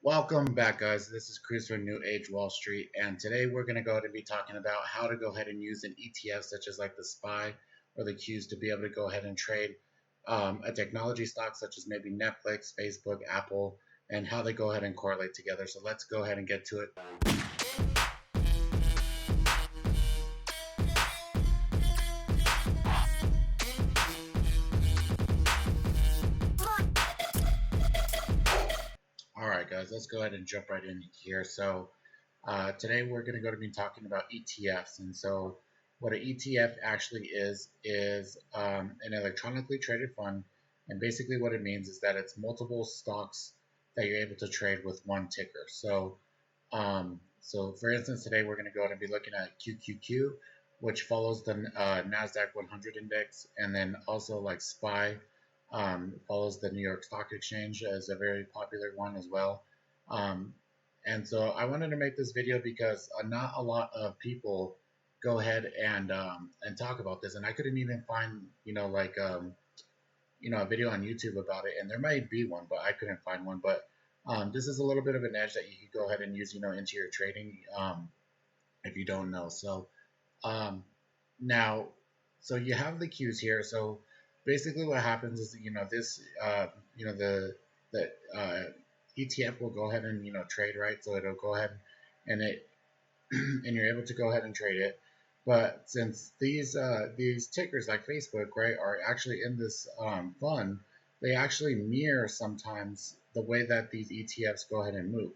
Welcome back, guys. This is Chris from New Age Wall Street, and today we're going to go ahead and be talking about how to go ahead and use an ETF such as like the SPY or the Qs to be able to go ahead and trade a technology stock such as maybe Netflix, Facebook, Apple, and how they go ahead and correlate together. So let's go ahead and get to it. All right, guys, let's go ahead and jump right in here. So today we're going to go to be talking about ETFs. And so what an ETF actually is an electronically traded fund. And basically what it means is that it's multiple stocks that you're able to trade with one ticker. So for instance, today we're going to go ahead and be looking at QQQ, which follows the NASDAQ 100 index, and then also like SPY follows the New York Stock Exchange as a very popular one as well. And so I wanted to make this video because not a lot of people go ahead and talk about this, and I couldn't even find a video on YouTube about it, and there might be one, but I couldn't find one. But this is a little bit of an edge that you could go ahead and use into your trading if you don't know. So now, so you have the Qs here. So basically what happens is this the ETF will go ahead and trade, right? So it'll go ahead and and you're able to go ahead and trade it. But since these tickers like Facebook, right, are actually in this fund, they actually mirror sometimes the way that these ETFs go ahead and move.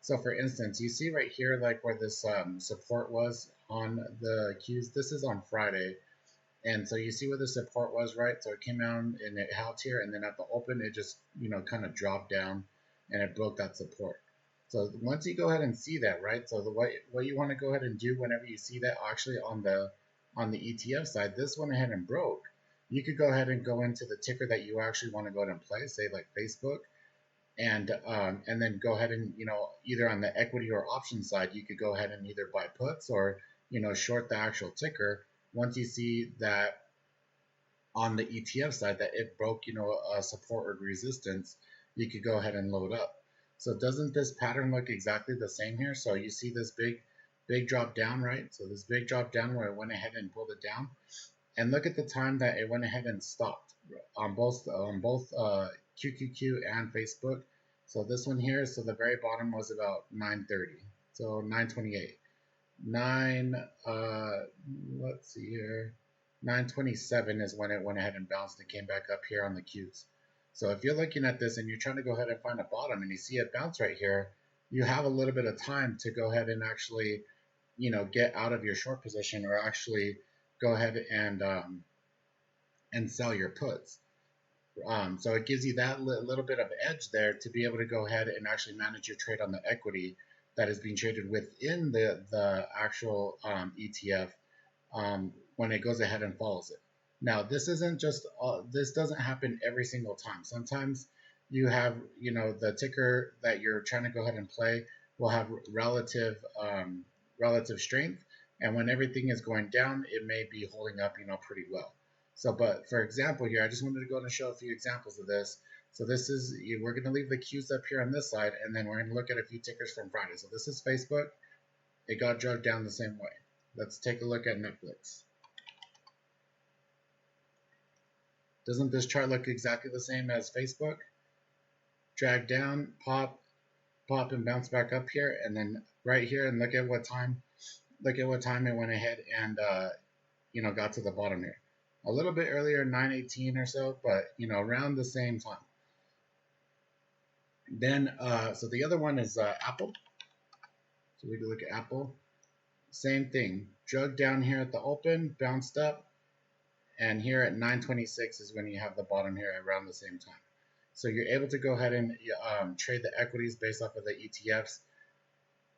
So for instance, you see right here like where this support was on the Qs. This is on Friday. And so you see where the support was, right? So it came down and it held here, and then at the open, it just, kind of dropped down and it broke that support. So once you go ahead and see that, right? So what you want to go ahead and do whenever you see that, actually on the ETF side, this went ahead and broke. You could go ahead and go into the ticker that you actually want to go ahead and play, say like Facebook, and then go ahead and either on the equity or option side, you could go ahead and either buy puts or short the actual ticker. Once you see that on the ETF side that it broke, a support or resistance, you could go ahead and load up. So doesn't this pattern look exactly the same here? So you see this big drop down, right? So this big drop down where it went ahead and pulled it down, and look at the time that it went ahead and stopped on both QQQ and Facebook. So this one here, so the very bottom was about 9:30, so 9:28. Let's see here, 9:27 is when it went ahead and bounced and came back up here on the Qs. So if you're looking at this and you're trying to go ahead and find a bottom and you see it bounce right here, you have a little bit of time to go ahead and actually get out of your short position, or actually go ahead and sell your puts. So it gives you that little bit of edge there to be able to go ahead and actually manage your trade on the equity that is being traded within the actual ETF when it goes ahead and follows it. Now, this isn't just this doesn't happen every single time. Sometimes you have the ticker that you're trying to go ahead and play will have relative strength, and when everything is going down, it may be holding up pretty well. So, but for example here, I just wanted to go and show a few examples of this. So this is, we're going to leave the Qs up here on this side, and then we're going to look at a few tickers from Friday. So this is Facebook. It got dragged down the same way. Let's take a look at Netflix. Doesn't this chart look exactly the same as Facebook? Drag down, pop, and bounce back up here, and then right here, and look at what time it went ahead and got to the bottom here. A little bit earlier, 9:18 or so, but around the same time. Then, so the other one is Apple. So we can look at Apple. Same thing. Drug down here at the open, bounced up, and here at 9:26 is when you have the bottom here around the same time. So you're able to go ahead and trade the equities based off of the ETFs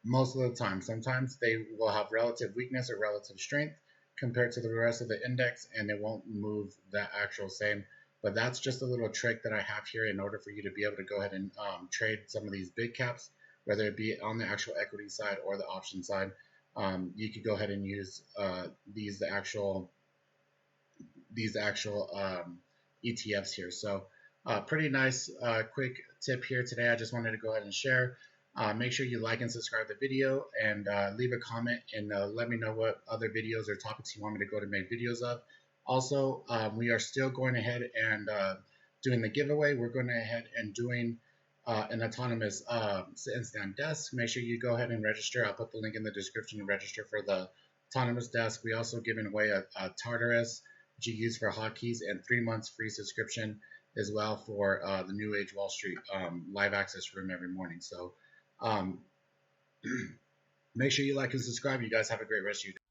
most of the time. Sometimes they will have relative weakness or relative strength compared to the rest of the index, and it won't move that actual same. But that's just a little trick that I have here in order for you to be able to go ahead and trade some of these big caps, whether it be on the actual equity side or the option side. You could go ahead and use these actual ETFs here. So Pretty nice quick tip here today. I just wanted to go ahead and share. Make sure you like and subscribe the video, and leave a comment, and let me know what other videos or topics you want me to go to make videos of. Also, we are still going ahead and doing the giveaway. We're going ahead and doing an autonomous sit and stand desk. Make sure you go ahead and register. I'll put the link in the description to register for the autonomous desk. We also giving away a Tartarus, which you use for hotkeys, and 3 months free subscription as well for the New Age Wall Street live access room every morning. So um, make sure you like and subscribe. You guys have a great rest of your day.